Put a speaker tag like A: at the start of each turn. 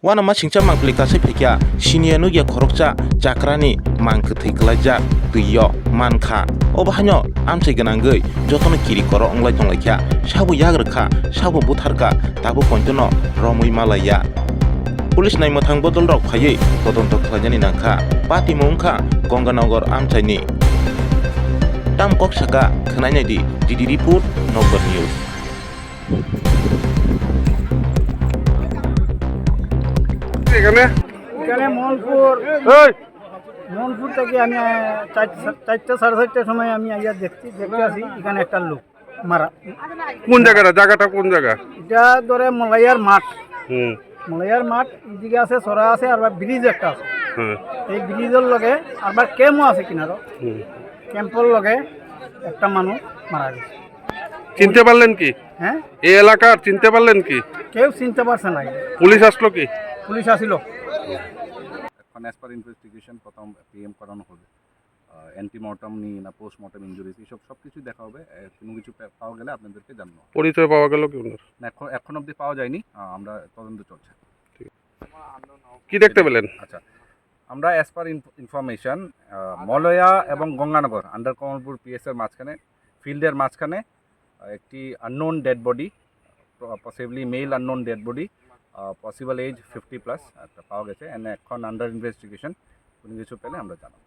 A: Wana ma singcha mangplika se phekya Siniya Nukya Khorokcha jakrani Mang kwthwi klaijak twiyo Mankha obahanyo Amchaio ganangui jotono kiri koro onglai tonglaikya sabo yagrokha sabo butharka tabo pointono romui malaya Police naimotang bodol rok phaiui todonto khlaijani nangkha pati mungkha Ganga Nagar Amchaio ni tam kok saka khnainai di DD report Nagar news
B: এখানে মনপুর থেকে আমি 4:30টার সময় আমি দেখতে আসি এখানে একটা লোক মারা।
C: কোন জায়গাটা কোন জায়গা?
B: এটা ধরে মলাইয়ার মাঠ এদিকে আছে সরা আছে আর ব্রিজ একটা আছে। এই ব্রিজের লগে আর ক্যাম্পও আছে কিনারো ক্যাম্পর লগে একটা মানুষ মারা গেছে।
C: চিনতে পারলেন কি?
B: হ্যাঁ,
C: এই এলাকার চিনতে পারলেন কি?
B: কেউ চিনতে পারছে না।
C: পুলিশ আসলো কি?
B: পুলিশ আসিল।
D: এখন অ্যাজ পার ইনভেস্টিগেশন প্রথম পিএম করানো হবে, অ্যান্টিমর্টম নিয়ে না পোস্টমর্টম ইঞ্জুরিজ এইসব সব কিছুই দেখা হবে। কোনো কিছু পাওয়া গেলে আপনাদেরকে জানানো।
C: পরিচয় পাওয়া গেল কি ওনার?
D: এখন অবধি পাওয়া যায়নি, আমরা তদন্ত চলছে।
C: কি দেখতে পেলেন?
D: আচ্ছা, আমরা অ্যাজ পার ইনফরমেশন মলয়া এবং গঙ্গানগর আন্ডার কমলপুর পিএসের মাঝখানে ফিল্ডের মাঝখানে একটি unknown dead body, possibly male unknown dead body, possible age 50+ একটা পাওয়া গেছে। এখন আন্ডার ইনভেস্টিগেশন, কোনো কিছু পেলে আমরা জানাবো।